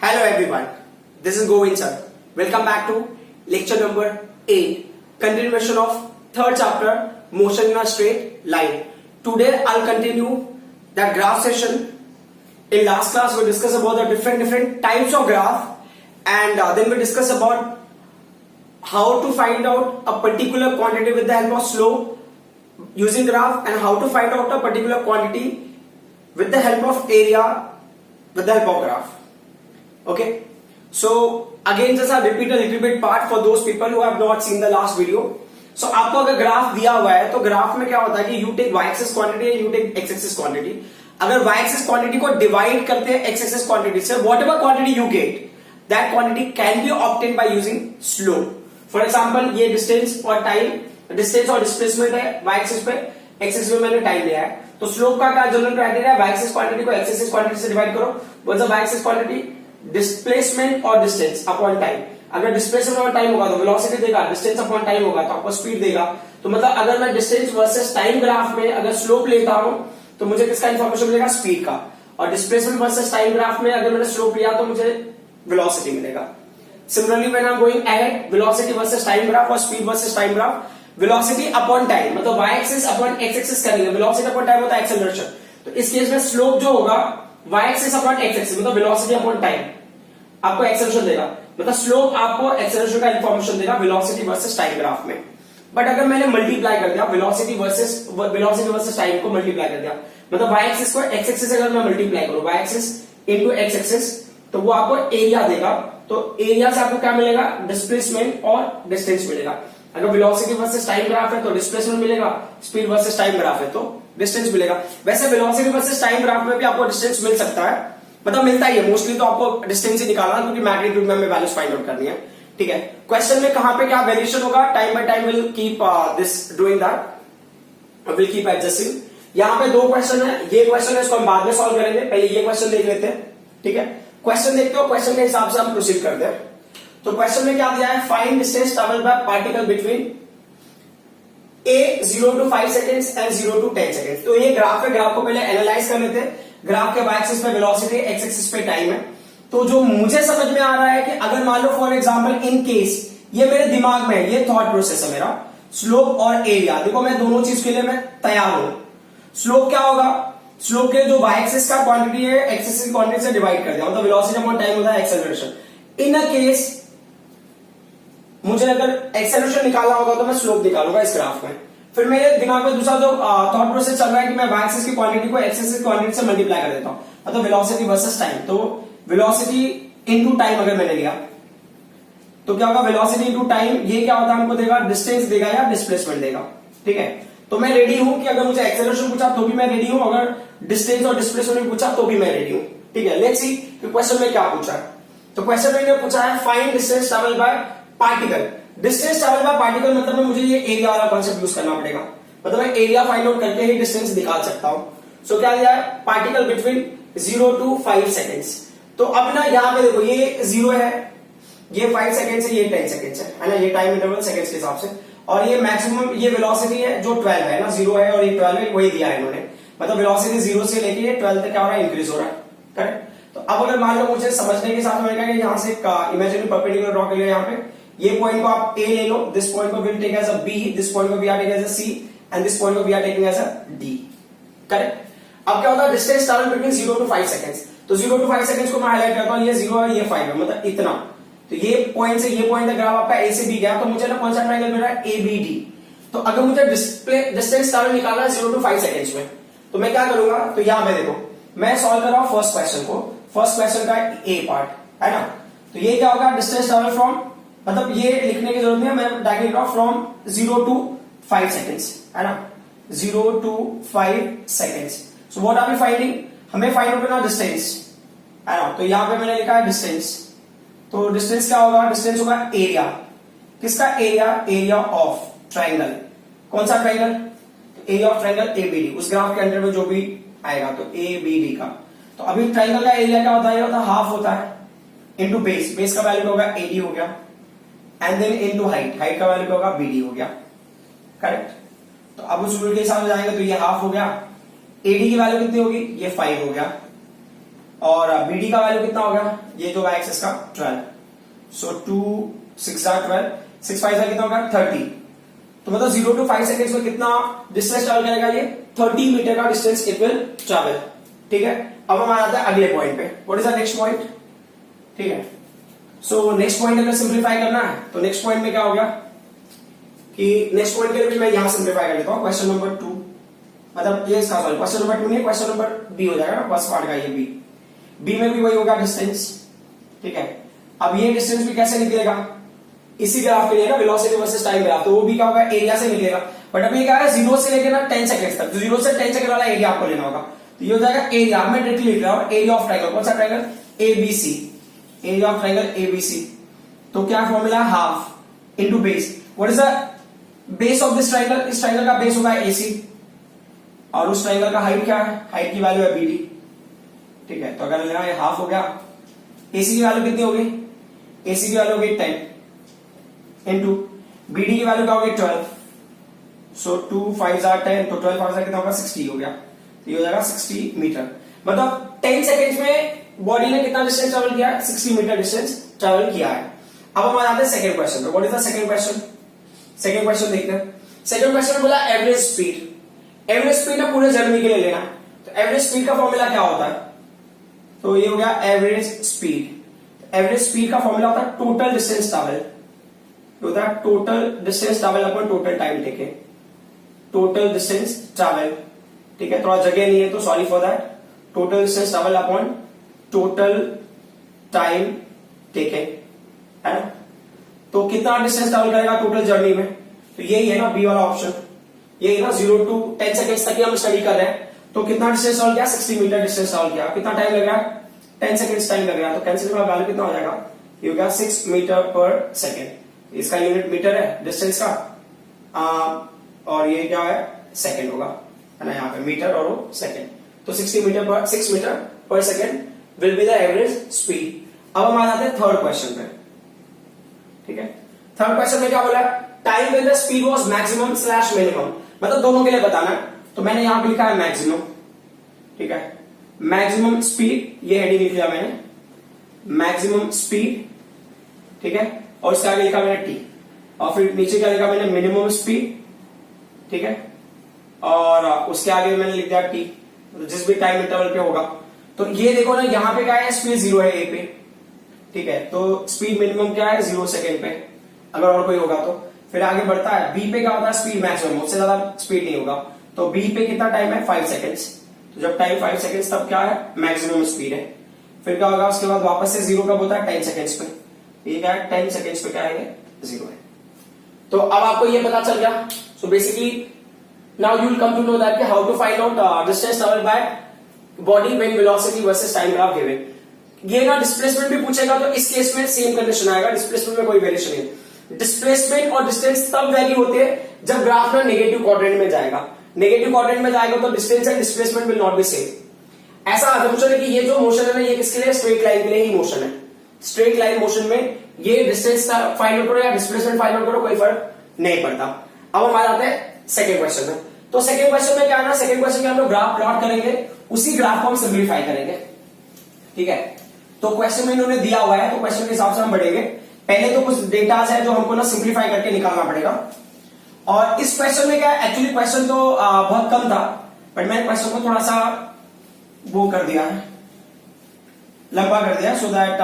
Hello everyone, this is Govind sir. Welcome back to lecture number 8, continuation of third chapter, motion in a straight line. Today I'll continue that graph session. In last class we discussed about the different types of graph, and then we discussed about how to find out a particular quantity with the help of slope using graph, and how to find out a particular quantity with the help of area with the help of graph. Okay, so again just I'll repeat a little bit part for those people who have not seen the last video. So आपको अगर graph दिया हुआ है तो graph में क्या होता है कि you take y axis quantity and you take x axis quantity. अगर y एक्सिस क्वांटिटी को डिवाइड करते हैं x एक्सिस क्वांटिटी से, whatever quantity you get that quantity can be obtain by using slope. For example ये distance और time, distance और displacement है y axis पे, x एक्सिस में मैंने टाइम लिया है. तो स्लोप का क्या जनरल क्राइटेरिया है, y एक्सिस क्वांटिटी को x एक्सिस क्वांटिटी से डिवाइड करो. What's the y axis quantity, displacement और डिस्टेंस अपॉन टाइम. अगर डिस्प्लेसमेंट अपॉन टाइम होगा तो वेलोसिटी देगा, डिस्टेंस अपॉन टाइम होगा तो आपको स्पीड देगा. तो मतलब अगर मैं डिस्टेंस वर्सेस टाइम ग्राफ में अगर स्लोप लेता हूं तो मुझे किसका इंफॉर्मेशन मिलेगा, स्पीड का. और डिस्प्लेसमेंट वर्सेस टाइम ग्राफ में अगर मैंने स्लोप लिया तो मुझे वेलोसिटी मिलेगा. Similarly when I am going ahead, velocity versus time graph और speed versus time graph, velocity upon time मतलब y axis upon x axis करेंगे, वेलोसिटी अपॉन टाइम होता है एक्सेलरेशन. तो इस केस में स्लोप जो होगा y axis upon x axis मतलब वेलोसिटी अपॉन टाइम आपको एक्सेलरेशन देगा. मतलब स्लोप आपको एक्सेलरेशन का इंफॉर्मेशन देगा वेलोसिटी वर्सेस टाइम ग्राफ में. बट अगर मैंने मल्टीप्लाई कर दिया वेलोसिटी वर्सेस टाइम को मल्टीप्लाई कर दिया, मतलब y एक्सिस को x एक्सिस अगर मैं मल्टीप्लाई करूं, y axis into x axis, तो वो आपको एरिया देगा. तो एरिया से आपको क्या मिलेगा, डिस्प्लेसमेंट और डिस्टेंस मिलेगा. अगर वेलोसिटी वर्सेस टाइम ग्राफ है तो डिस्प्लेसमेंट मिलेगा, स्पीड वर्सेस टाइम ग्राफ है तो डिस्टेंस मिलेगा. वैसे वेलोसिटी वर्सेस टाइम ग्राफ में भी आपको डिस्टेंस मिल सकता है, मतलब मिलता ही है मोस्टली. तो आपको डिस्टेंस ही निकालना क्योंकि मैग्नीट्यूड में हमें वैल्यूज फाइंड आउट करनी है. ठीक है, क्वेश्चन में कहां पे क्या वेरिएशन होगा, time by time will keep this doing that, will keep adjusting. यहां पे दो क्वेश्चन है, ये क्वेश्चन है इसको हम बाद में सॉल्व करेंगे, पहले ये क्वेश्चन देख लेते हैं. ठीक है, क्वेश्चन देखते हो, क्वेश्चन के हिसाब से हम प्रोसीड करते हैं. तो क्वेश्चन में क्या दिया है, find distance travelled bye particle between a 0 to 5 seconds and 0 to 10 seconds. तो ये ग्राफ है, ग्राफ को पहले एनालाइज कर लेते हैं. ग्राफ के y एक्सिस पे वेलोसिटी, x एक्सिस पे टाइम है. तो जो मुझे समझ में आ रहा है कि अगर मान लो फॉर एग्जांपल इन केस ये मेरे दिमाग में है, ये थॉट प्रोसेस है मेरा, स्लोप और एरिया. देखो मैं दोनों चीज के लिए मैं तैयार हूं. स्लोप क्या होगा, स्लोप के जो y एक्सिस का क्वांटिटी है x एक्सिस की क्वांटिटी से डिवाइड कर दिया, मतलब वेलोसिटी अपॉन टाइम होता है एक्सेलरेशन. इन अ केस मुझे अगर एक्सेलरेशन निकालना होगा तो मैं स्लोप निकालूंगा इस ग्राफ में. फिर मेरे दिमाग में दूसरा जो थॉट प्रोसेस चल रहा है कि मैं y एक्सिस की क्वांटिटी को x एक्सिस की क्वांटिटी से मल्टीप्लाई कर देता हूं, मतलब वेलोसिटी वर्सेस टाइम. तो वेलोसिटी इनटू टाइम अगर मैंने लिया तो क्या होगा, वेलोसिटी इनटू टाइम, ये क्या होता है हमको देगा, डिस्टेंस देगा या डिस्प्लेसमेंट देगा. ठीक है, तो मैं रेडी हूं कि अगर मुझे एक्सेलरेशन पूछा तो भी मैं रेडी हूं, अगर डिस्टेंस और डिस्प्लेसमेंट पूछा तो भी मैं रेडी हूं. ठीक है, लेट्स सी कि क्वेश्चन में क्या पूछा है. तो क्वेश्चन में पूछा है find distance travelled bye particle. Distance travel bye particle मतलब मुझे ये एरिया वाला कॉन्सेप्ट यूज करना पड़ेगा, मतलब मैं एरिया फाइंड आउट करके ही डिस्टेंस निकाल सकता हूं. सो क्या दिया है, पार्टिकल बिटवीन 0 to 5 सेकेंड्स. तो अब ना यहाँ पे देखो ये 0 है, ये 5 सेकेंड्स है, ये 10 सेकेंड्स है ना, ये टाइम इंटरवल सेकेंड्स के हिसाब से. और ये मैक्सिमम ये वेलोसिटी है जो 12 है ना, 0 है और ये 12 है, वही दिया है इन्होंने. मतलब वेलोसिटी 0 से लेके ये 12 तक क्या हो रहा है, इंक्रीज हो रहा है. करेक्ट. तो अब अगर मान लो मुझे समझने के साथ में यहाँ से इमेजिनरी परपेंडिकुलर ड्रॉ कर लिया, यहाँ पे ये पॉइंट को आप A ले लो, दिस पॉइंट को will take as a B, this point को we are taking as a C and this point को we are taking as a D. Correct. अब क्या होता है, distance travel between 0 to 5 seconds. तो 0 to 5 सेकंड्स को मैं हाईलाइट करता हूं, ये 0 है, ये 5 है, मतलब इतना. तो ये पॉइंट से ये पॉइंट तक आपका A से B गया, तो मुझे ना कौन सा ट्रायंगल मिल रहा है, ABD. तो अगर मुझे डिस्टेंस ट्रैवल निकालना है 0 to 5 सेकंड्स में, तो मैं क्या करूंगा, तो यहां पे देखो मैं सॉल्व कर रहा हूं फर्स्ट क्वेश्चन को. फर्स्ट क्वेश्चन का A पार्ट है ना. तो ये क्या होगा, डिस्टेंस ट्रैवल फ्रॉम, मतलब ये लिखने की जरूरत नहीं है, मैं डायरेक्टली लिख रहा हूं फ्रॉम 0 to 5 सेकंड्स है ना, 0 to 5 seconds. So what are we finding, हमें फाइंड आउट करना डिस्टेंस है ना. तो यहां पे मैंने लिखा है डिस्टेंस. तो डिस्टेंस क्या होगा, डिस्टेंस होगा एरिया. किसका एरिया, एरिया ऑफ ट्राइंगल. कौन सा triangle, area of triangle ABD, उस ग्राफ के अंदर में जो भी आएगा तो ABD का. तो अभी ट्राइंगल का एरिया क्या होता है, ये होता है हाफ होता है इनटू बेस. बेस का वैल्यू होगा AD हो गया, and then into height, height का वैल्यू होगा BD हो गया. करेक्ट. तो अब उस रूल के हिसाब से जाएंगे तो ये हाफ हो गया, AD की वैल्यू कितनी होगी, ये 5 हो गया. और BD का वैल्यू कितना हो गया, ये जो y एक्सिस का 12, सो 2 6 12, 6 5 कितना होगा 30। तो मतलब 0 to 5 सेकेंड्स में कितना डिस्टेंस ट्रैवल करेगा, ये 30 मीटर का डिस्टेंस इट विल ट्रैवल। ठीक है, अब हम आ जाते हैं अगले पॉइंट पे। What is the next point? ठीक है, सो नेक्स्ट पॉइंट अगर सिंप्लीफाई करना है तो नेक्स्ट पॉइंट में क्या हो गया कि नेक्स्ट पॉइंट के लिए मैं यहां सिंप्लीफाई कर लेता हूं। क्वेश्चन नंबर 2, मतलब ये इसका सॉरी क्वेश्चन नंबर 2 नहीं, क्वेश्चन नंबर बी हो जाएगा ना, फर्स्ट पार्ट का ये बी में भी वही होगा डिस्टेंस। ठीक है, अब ये डिस्टेंस भी कैसे निकलेगा, इसी ग्राफ के लिए ना, वेलोसिटी वर्सेस टाइम ग्राफ, तो वो भी क्या होगा एरिया से निकलेगा। बट अभी क्या है 0 से लेकर ना 10 सेकंड तक, तो 0 से 10 सेकंड वाला एरिया आपको लेना होगा। तो ये हो जाएगा एरिया, मैं डायरेक्टली लिख रहा हूं एरिया ऑफ ट्रायंगल। कौन सा triangle? ABC, area of triangle ABC. तो क्या formula, half into base. What is the base of this triangle? इस ट्रायंगल का बेस होगा एसी और उस ट्रायंगल का हाइट क्या है, हाइट की वैल्यू है बीडी। ठीक है, तो अगर लेना ये हाफ हो गया, एसी की वैल्यू कितनी होगी, एसी की वैल्यू होगी 10 इंटू बीडी की वैल्यू क्या होगी 12, सो 2 5 10, तो 12 5 कितना होगा 60 हो गया। तो ये हो जाएगा 60 मीटर। मतलब 10 सेकेंड्स में बॉडी ने कितना डिस्टेंस ट्रेवल किया है, 60 मीटर डिस्टेंस ट्रेवल किया है। अब हम आ जाते हैं सेकंड क्वेश्चन पे। What is the second question? Second question देखते हैं। सेकंड क्वेश्चन में बोला एवरेज स्पीड। एवरेज स्पीड ना पूरे जर्नी के लिए लेना। तो एवरेज स्पीड का फॉर्मूला क्या होता है? तो ये हो गया एवरेज स्पीड। एवरेज स्पीड का फॉर्मूला होता है टोटल डिस्टेंस ट्रैवल, होता है total distance travel upon total time taken. Total distance travel, ठीक है, थोड़ा जगह नहीं है तो sorry for that. Total distance travel upon total time taken, है ना। तो कितना डिस्टेंस ट्रैवल करेगा टोटल जर्नी में? तो यही है ना बी वाला ऑप्शन, यही ना 0 to 10 सेकेंड्स तक हम स्टडी कर रहे हैं। तो कितना डिस्टेंस ट्रैवल किया, 60 मीटर डिस्टेंस ट्रैवल किया। कितना टाइम लग रहा है, 10 सेकेंड्स टाइम लग रहा है। तो कैंसिल का वैल्यू कितना हो जाएगा, ये हो गया 6 मीटर पर सेकेंड। इसका यूनिट मीटर है डिस्टेंस का, और ये क्या है सेकेंड होगा, है ना, यहाँ पे मीटर और वो सेकेंड। तो 6 मीटर पर second will be the average speed. अब हम आ जाते हैं थर्ड क्वेश्चन पे। ठीक है, थर्ड क्वेश्चन में क्या बोला, time when the speed was maximum slash minimum, मतलब दोनों के लिए बताना है। तो मैंने यहां पे लिखा है मैक्सिमम, ठीक है, मैक्सिमम स्पीड, ये हेडिंग लिख लिया मैंने, मैक्सिमम स्पीड, ठीक है, और इसके आगे लिखा मैंने टी, और फिर नीचे क्या लिखा मैंने, मिनिमम स्पीड, ठीक है, और उसके आगे मैंने लिख दिया टी, जिस भी टाइम इंटरवल पे होगा। तो ये देखो ना, यहां पे क्या है, स्पीड 0 है ए पे, ठीक है, तो स्पीड मिनिमम क्या है 0 सेकेंड पे, अगर और कोई होगा तो। फिर आगे बढ़ता है, बी पे क्या होता है स्पीड मैक्सिमम, उससे ज्यादा स्पीड नहीं होगा। तो बी पे कितना टाइम है 5 सेकेंड्स, तो जब टाइम 5 सेकेंड्स तब क्या है मैक्सिमम स्पीड है। फिर क्या होगा उसके बाद वापस से 0 कब होता है 10 सेकेंड्स पे, ये क्या है 10 सेकेंड्स पे क्या है 0 है। तो अब आपको ये पता चल गया। So basically now you will come to know that how to find out distance travel by body when velocity versus time graph given. ये ना डिस्प्लेसमेंट भी पूछेगा तो इस केस में सेम कंडीशन आएगा, डिस्प्लेसमेंट में कोई वेरिएशन नहीं। डिस्प्लेसमेंट और डिस्टेंस तब वैल्यू होते हैं जब ग्राफ ना नेगेटिव क्वाड्रेंट में जाएगा। नेगेटिव क्वाड्रेंट में जाएगा तो distance and displacement will not B same. ऐसा असम्पशन है कि ये जो मोशन है ना, ये किसके लिए, स्ट्रेट लाइन के लिए ही मोशन है। स्ट्रेट लाइन मोशन में ये डिस्टेंस फाइंड आउट करो या डिस्प्लेसमेंट फाइंड आउट करो, कोई फर्क नहीं पड़ता। अब हम आ जाते हैं सेकंड क्वेश्चन में। तो सेकंड क्वेश्चन में क्या है ना, सेकंड क्वेश्चन में हम लोग ग्राफ प्लॉट करेंगे, उसी ग्राफ को हम सिंप्लीफाई करेंगे, ठीक है। तो क्वेश्चन में इन्होंने दिया हुआ है, तो क्वेश्चन के हिसाब से हम बढ़ेंगे। पहले तो कुछ डेटाज है जो हमको ना सिंप्लीफाई करके निकालना पड़ेगा। और इस क्वेश्चन में क्या है, एक्चुअली क्वेश्चन तो बहुत कम था, बट मैंने क्वेश्चन को थोड़ा सा वो कर दिया है, लंबा कर दिया, so that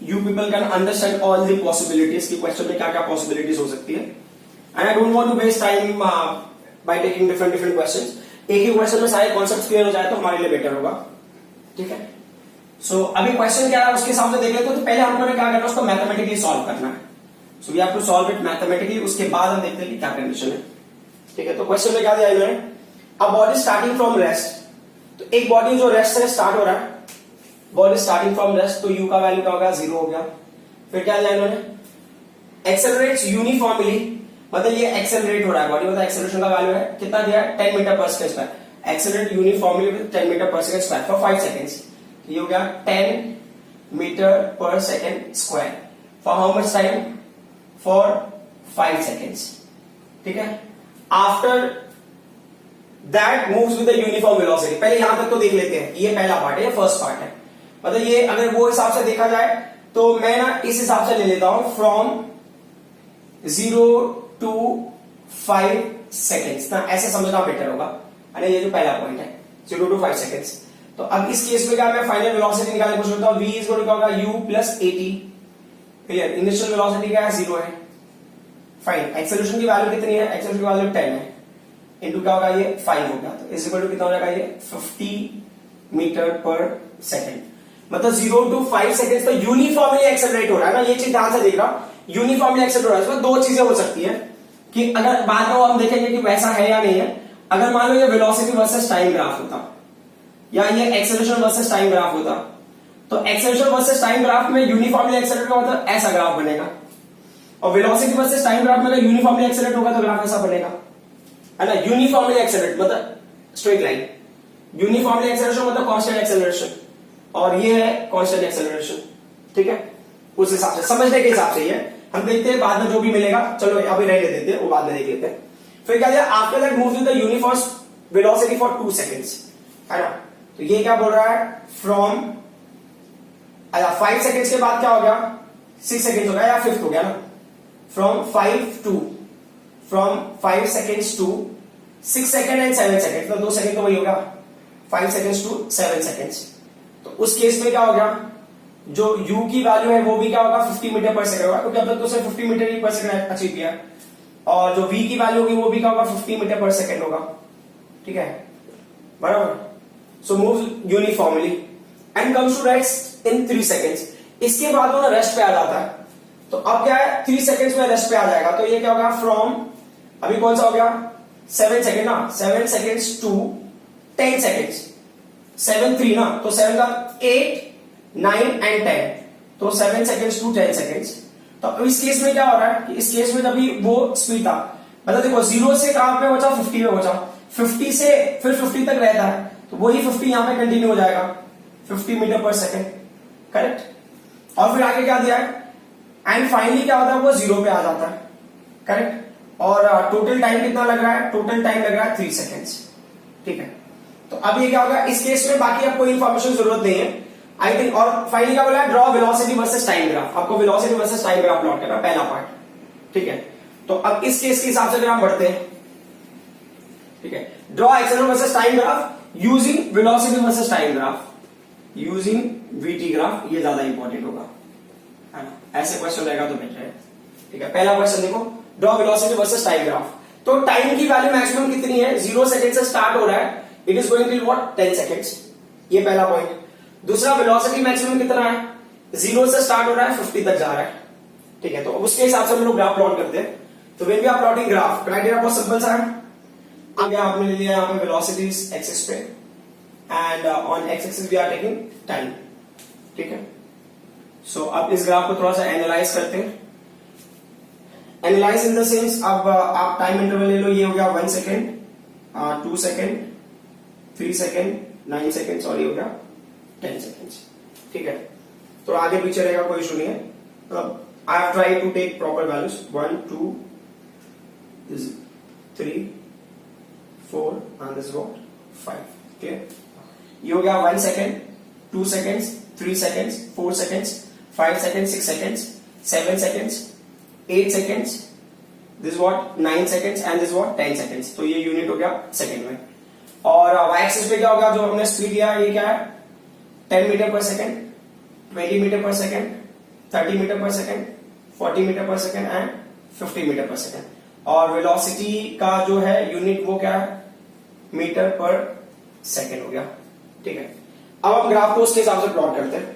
you people can understand all the possibilities की क्वेश्चन में क्या क्या पॉसिबिलिटीज हो सकती है। And I don't want to waste time by taking different questions. एक ही क्वेश्चन में सारे कॉन्सेप्ट क्लियर हो जाए तो हमारे लिए बेटर होगा, ठीक है। सो अभी क्वेश्चन क्या है उसके हिसाब से देख लेते हैं। तो पहले हमको क्या करना है, उसको मैथमेटिकली सॉल्व करना है। So we have to solve it mathematically, उसके बाद हम देखते हैं कि क्या कंडीशन है, ठीक है। तो क्वेश्चन में क्या दिया इन्होंने, a body starting from rest. तो एक बॉडी जो रेस्ट से स्टार्ट हो रहा है, बॉडी स्टार्टिंग फ्रॉम रेस्ट, तो यू का वैल्यू क्या होगा 0 हो गया। फिर क्या दिया इन्होंने, एक्सेलरेट्स यूनिफॉर्मली, मतलब ये एक्सेलरेट हो रहा है बॉडी, मतलब एक्सेलरेशन का वैल्यू है कितना दिया है 10 meter per second square. Accelerate uniformly with 10 meter per second square for 5 seconds. ये हो गया 10 meter per second square for how much time, for 5 seconds, ठीक है। After that moves with the uniform velocity. पहले यहां तक तो देख लेते हैं, ये पहला पार्ट है, ये फर्स्ट पार्ट है। मतलब ये अगर वो हिसाब से देखा जाए तो मैं ना इस हिसाब से ले लेता हूं, फ्रॉम 0 to 5 सेकेंड्स ना, ऐसे समझना बेटर होगा। अरे ये जो पहला पॉइंट है 0 to 5 सेकेंड्स। तो अब इस केस में क्या मैं फाइनल वेलोसिटी निकालने की कोशिश करता हूं, v इज क्या होगा u plus at। Clear, initial velocity क्या है, 0 है। फाइन, एक्सेलरेशन की वैल्यू कितनी है, एक्सेलरेशन की वैल्यू 10 है, इनटू क्या होगा ये 5 हो गया, तो इज इक्वल टू कितना हो जाएगा ये 50 मीटर पर सेकेंड। मतलब 0 to 5 सेकेंड तो यूनिफॉर्मली एक्सेलरेट हो रहा है ना, ये चीज ध्यान से देख रहा, यूनिफॉर्मली एक्सेलरेट हो रहा है। इसमें दो चीजें हो सकती है कि अगर बाद में हम देखेंगे कि वैसा है या नहीं है। अगर मान लो ये वेलोसिटी वर्सेस टाइम ग्राफ होता या ये एक्सेलरेशन वर्सेस टाइम ग्राफ होता, तो एक्सेलरेशन वर्सेस टाइम ग्राफ में यूनिफॉर्मली एक्सेलरेट होगा तो ऐसा ग्राफ बनेगा, और वेलोसिटी वर्सेस टाइम ग्राफ में अगर यूनिफॉर्मली एक्सेलरेट होगा तो ग्राफ ऐसा बनेगा, है ना। यूनिफॉर्मली एक्सेलरेट मतलब स्ट्रेट लाइन, यूनिफॉर्मली एक्सेलरेशन मतलब कांस्टेंट एक्सेलरेशन, और ये है कांस्टेंट एक्सेलरेशन। ठीक है, उस हिसाब से समझने के हिसाब से ये हम देखते हैं, बाद में जो भी मिलेगा चलो अभी रहने देते हैं, वो बाद में देख लेते हैं। फिर क्या दिया, after that moves with the uniform velocity for 2 seconds, है ना। तो ये क्या बोल रहा है, फ्रॉम 5 सेकंड्स के बाद क्या हो गया, 6 सेकंड्स हो गया या 5th हो गया ना, from 5 seconds to 6 second and 7 second, तो 2 सेकंड तो वही होगा, 5 सेकंड्स टू 7 सेकंड्स। तो उस केस में क्या हो गया, जो u की वैल्यू है वो भी क्या होगा 50 मीटर पर सेकंड होगा, क्योंकि अब तक तो सिर्फ 50 मीटर ही पर सेकंड अचीव किया है, और जो v की वैल्यू होगी वो भी क्या होगा 50 मीटर पर सेकंड होगा। ठीक है, बराबर। So move uniformly and comes to rest in 3 seconds. इसके बाद वो रेस्ट पे आ जाता है, तो अब क्या है 3 सेकंड्स में रेस्ट पे आ जाएगा, तो ये क्या होगा, फ्रॉम अभी कौन सा हो गया 7 सेकंड ना, 7 सेकंड्स टू 10 सेकंड्स, 7 3 ना, तो 7 का 8 9 एंड 10, तो 7 सेकंड्स टू 10 सेकंड्स। तो अब इस केस में क्या हो रहा है कि इस केस में जब वो स्पीड था, मतलब देखो 0 से कहां पे पहुंचा, 50 पे पहुंचा, 50 से फिर 50 तक रहता है, तो वही 50 यहां पे कंटिन्यू हो जाएगा 50 मीटर पर सेकंड, करेक्ट। और फिर आगे क्या दिया है, एंड फाइनली क्या होता है, वो 0 पे आ जाता है, करेक्ट। और टोटल टाइम कितना लग रहा है, टोटल टाइम लग रहा है 3 सेकंड्स। ठीक है, तो अब ये क्या होगा, इस केस में बाकी आपको इन्फॉर्मेशन जरूरत नहीं है आई थिंक। और फाइनली क्या बोला है, draw velocity versus time graph, आपको velocity versus time graph plot करना, पहला पार्ट। ठीक है, तो अब इस केस के हिसाब से अगर हम बढ़ते हैं, ठीक है, draw acceleration versus time graph using velocity versus time graph using VT graph, ये ज्यादा इंपॉर्टेंट होगा, है ना। ऐसे क्वेश्चन रहेगा तो बेटर है। ठीक है, पहला क्वेश्चन देखो, draw velocity versus time graph. तो टाइम की वैल्यू मैक्सिमम कितनी है, 0 सेकंड से स्टार्ट हो रहा है, it is going till what 10 seconds, ये पहला पॉइंट। दूसरा, वेलोसिटी मैक्सिमम कितना है, 0 से स्टार्ट हो रहा है 50 तक जा रहा है। ठीक है, तो उसके हिसाब से हम लोग ग्राफ प्लॉट करते हैं। तो when we are plotting graph, criteria बहुत सिंपल सा है। आगे आपने ले लिया यहाँ पे वेलोसिटीज एक्सिस पे, and on X axis we are taking time. ठीक है, सो अब इस ग्राफ को थोड़ा सा एनालाइज करते हैं। एनालाइज इन द सेंस, अब आप टाइम इंटरवल ले लो, ये हो गया 1 सेकेंड, 2 सेकेंड, 3 सेकेंड, 9 सेकेंड, और ये हो गया 10 सेकेंड्स। ठीक है, तो आगे पीछे रहेगा, कोई इशू नहीं है। I have tried to take proper values, 1 2 3 4 and this what 5। Clear, ये हो गया 1 second, 2 seconds, 3 seconds, 4 seconds, 5 seconds, 6 seconds, 7 seconds, 8 seconds, this what 9 seconds and this what 10 seconds. तो ये यूनिट हो गया सेकेंड में। और वाई एक्सिस पे क्या होगा, जो हमने स्पीड लिया ये क्या है, 10 मीटर पर सेकेंड, 20 मीटर पर सेकेंड, 30 मीटर पर सेकेंड, 40 मीटर पर सेकेंड एंड 50 मीटर पर सेकेंड। और वेलोसिटी का जो है यूनिट वो क्या है, मीटर पर सेकेंड हो गया। ठीक है, अब हम ग्राफ को उसके हिसाब से प्लॉट करते हैं।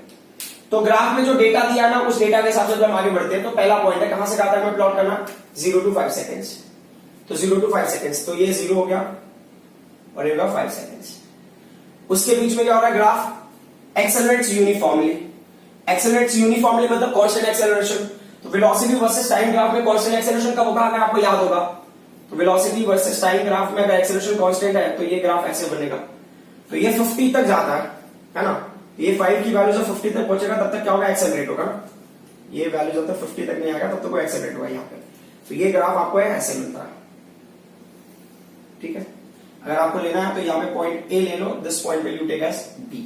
तो ग्राफ में जो डेटा दिया ना, उस डेटा के हिसाब से जब हम आगे बढ़ते हैं, तो पहला पॉइंट है, कहां से कहां तक हमें प्लॉट करना, 0 to 5 सेकेंड्स। तो 0 to 5 सेकेंड्स, तो ये 0 हो गया और ये होगा 5 सेकेंड्स। उसके बीच में क्या हो रहा है, graph accelerates uniformly. Accelerates uniformly मतलब कांस्टेंट एक्सेलरेशन। तो वेलोसिटी वर्सेस टाइम ग्राफ में कांस्टेंट एक्सेलरेशन कब होगा, अगर आपको याद होगा, तो वेलोसिटी वर्सेस टाइम ग्राफ में अगर एक्सेलरेशन कांस्टेंट है तो ये ग्राफ ऐसे बनेगा। तो ये 50 तक जाता है ना, ये 5 की वैल्यू जब 50 तक पहुंचेगा तब तक क्या होगा, एक्सेलरेट होगा ना। ये वैल्यू जब तक 50 तक नहीं आएगा तब तक वो एक्सेलरेट होगा यहाँ पे। तो ये ग्राफ आपको ऐसे मिलता है। ठीक है, अगर आपको लेना है तो यहाँ पे पॉइंट ए ले लो, this point will you take as B,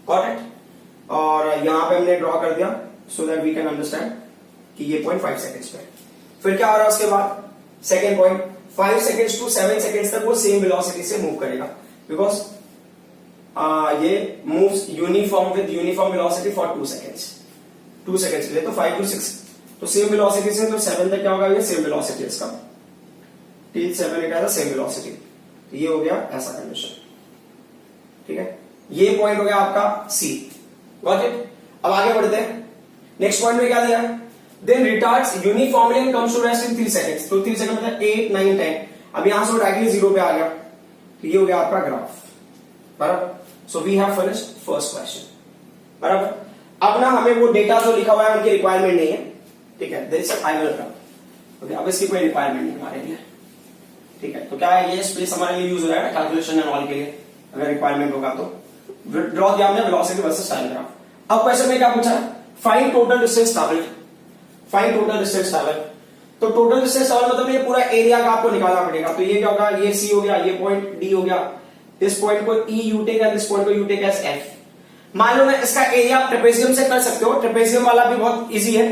got it. और यहां पे हमने ड्रॉ कर दिया so that we can understand कि ये पॉइंट 5 सेकेंड्स पे। फिर क्या हो रहा है उसके बाद, second point 5 seconds to 7 seconds तक वो सेम वेलोसिटी से मूव करेगा, बिकॉज ये moves uniform with uniform velocity for 2 seconds, 2 seconds के लिए। तो 5 to 6 तो सेम वेलोसिटी से, तो 7 तक क्या होगा, ये सेम वेलोसिटी है इसका, till 7 it has same velocity. तो ये हो गया ऐसा कंडीशन, ठीक है। ये पॉइंट हो गया आपका सी, गॉट इट। अब आगे बढ़ते हैं, नेक्स्ट पॉइंट में क्या दिया है, then retards uniformly and comes to rest in 3 seconds. तो 3 सेकंड मतलब 8 9 10। अब यहां से वो डायरेक्टली 0 पे आ गया, तो ये हो गया आपका ग्राफ, बराबर। So we have finished first question, बराबर। अब ना हमें वो डेटा जो लिखा हुआ है उनकी रिक्वायरमेंट नहीं है, ठीक है, there is a final graph. Okay, अब इसकी कोई रिक्वायरमेंट नहीं हमारे लिए, ठीक है। तो क्या है, ये स्पेस हमारे लिए यूज हो रहा है कैलकुलेशन एंड ऑल के लिए, अगर रिक्वायरमेंट होगा तो। ड्रॉ किया हमने वेलोसिटी वर्सेस टाइम ग्राफ। अब क्वेश्चन में क्या पूछा है, find total distance travelled, find total distance travelled. तो टोटल डिस्टेंस ट्रैवल मतलब ये पूरा एरिया का आपको निकालना पड़ेगा। तो ये क्या होगा, ये सी हो गया, ये पॉइंट डी हो गया, इस पॉइंट को E you take and this point को यू टेक एज एफ। मान लो ना इसका एरिया आप ट्रेपेजियम से कर सकते हो, ट्रेपेजियम वाला भी बहुत इजी है,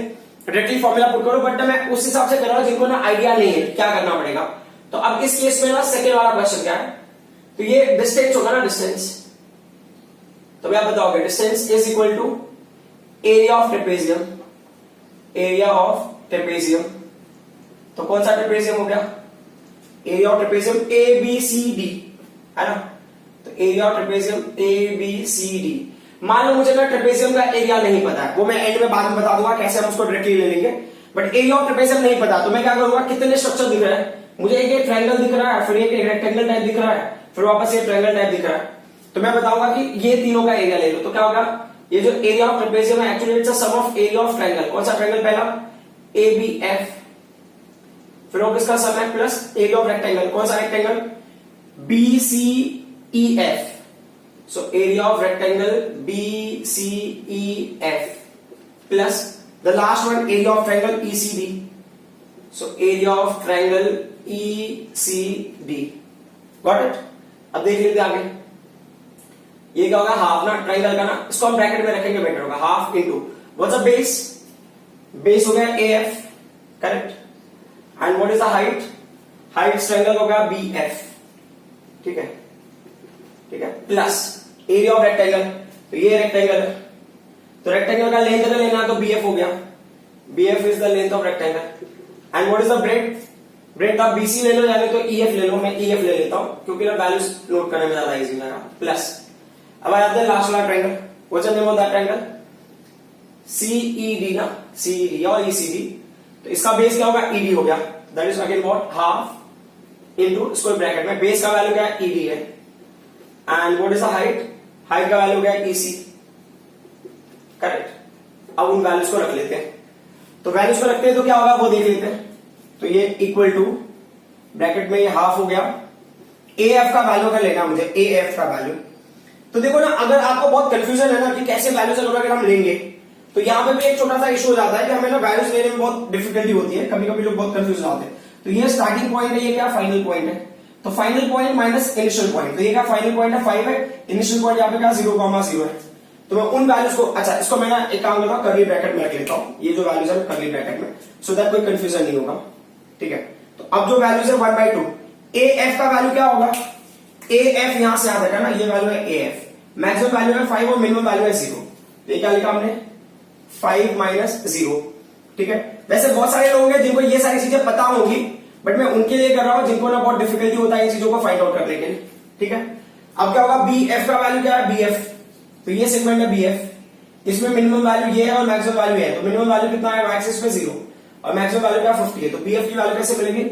डायरेक्टली फॉर्मूला पुट करो, बट मैं उस हिसाब से कर रहा हूं जिनको ना आइडिया नहीं है क्या करना पड़ेगा। तो अब इस केस में ना सेकेंड वाला क्वेश्चन क्या है, तो ये डिस्टेंस होगा ना, डिस्टेंस, तो क्या बताओगे, distance is equal to area of trapezium, area of trapezium. तो कौन सा ट्रेपेजियम हो गया, area of trapezium A B C D, है ना। तो area of trapezium A B C D. मान लो मुझे ना ट्रेपेजियम का एरिया नहीं पता है, वो मैं एंड में बाद में बता दूंगा कैसे हम उसको डायरेक्टली ले लेंगे, बट एरिया ऑफ ट्रेपेजियम नहीं पता, तो मैं क्या करूंगा, कितने स्ट्रक्चर दिख रहे हैं मुझे, एक ट्रायंगल दिख रहा है, फिर एक रेक्टेंगल टाइप दिख रहा है, फिर वापस एक ट्रायंगल टाइप दिख रहा है, तो मैं बताऊंगा कि ये तीनों का एरिया ले लो। तो क्या होगा, ये जो एरिया ऑफ ट्रेपेजियम है actually it's a sum of area of triangle. कौन सा ट्रायंगल, पहला ए बी एफ, फिर वो किसका सम है प्लस एरिया ऑफ रेक्टेंगल, कौन सा rectangle, B C E F. So area of rectangle B C E F plus the last one area of triangle E C D. So area of triangle E C D, got it. अब देख लेते आगे, ये क्या होगा, half ना triangle का ना, इसको हम ब्रैकेट में रखेंगे, बेटर होगा, half into what's the base, base हो गया A F, correct, and what is the height, height triangle हो गया बी एफ, ठीक है, ठीक है, प्लस एरिया ऑफ रेक्टेंगल, तो ये रेक्टेंगल है, तो रेक्टेंगल का लेंथ अगर लेना तो बी एफ हो गया, B F is the length of rectangle, and what is the breadth, breadth आप बीसी ले लो, यानी तो ई एफ ले लो, मैं ई एफ ले लेता हूं क्योंकि ना वैल्यूज नोट करने में ज्यादा इजी लगा, प्लस अब आ जाते हैं लास्ट वाला triangle, what's the name of that triangle, CED ना, सीईडी और ईसीडी। तो इसका बेस क्या होगा, ईडी हो गया, that is again what, half into square bracket में बेस का वैल्यू क्या है, ईडी है, and what is the height, height का वैल्यू क्या है, ईसी, करेक्ट। अब उन वैल्यूज को रख लेते हैं, तो वैल्यूज को रखते हैं तो क्या होगा वो देख लेते हैं। तो ये इक्वल टू ब्रैकेट में ये हाफ हो गया, ए एफ का वैल्यू का लेना मुझे, ए एफ का वैल्यू। तो देखो ना, अगर आपको बहुत कंफ्यूजन है ना कि कैसे वैल्यूज अगर हम लेंगे, तो यहां पे भी एक छोटा सा इशू हो जाता है कि हमें ना वैल्यूज लेने में बहुत डिफिकल्टी होती है, कभी कभी लोग बहुत कंफ्यूज होते हैं। तो ये स्टार्टिंग पॉइंट है, ये क्या फाइनल पॉइंट है, तो final point minus initial point, तो ये क्या फाइनल पॉइंट है 5 है, इनिशियल पॉइंट यहाँ पे क्या 0,0 है। तो मैं उन वैल्यूज को, अच्छा इसको मैं ना एक काम करता हूँ, कर्ली ब्रैकेट में रख लेता हूँ, ये जो वैल्यूज है कर्ली ब्रैकेट में, सो दैट कोई कंफ्यूजन नहीं होगा, ठीक है। तो अब जो वैल्यूज है 1/2, ए एफ का वैल्यू क्या होगा, ए एफ यहां से याद रखा ना, ये वैल्यू है ए एफ, मैक्सिमम वैल्यू है 5 और मिनिमम वैल्यू है 0, तो ये क्या लिखा हमने 5 माइनस 0, ठीक है। वैसे बहुत सारे लोग हैं जिनको ये सारी चीजें पता होंगी, बट मैं उनके लिए कर रहा हूं जिनको ना बहुत डिफिकल्टी होता है इन चीजों को फाइंड आउट करने के लिए, ठीक है। अब क्या होगा, बी एफ का वैल्यू क्या है, बी एफ, तो ये सेगमेंट है बी एफ, इसमें मिनिमम वैल्यू ये है और मैक्सिमम वैल्यू है, तो मिनिमम वैल्यू कितना है, y एक्सिस पे 0 और मैक्सिमम वैल्यू क्या 50 है, तो बी एफ की वैल्यू कैसे मिलेगी,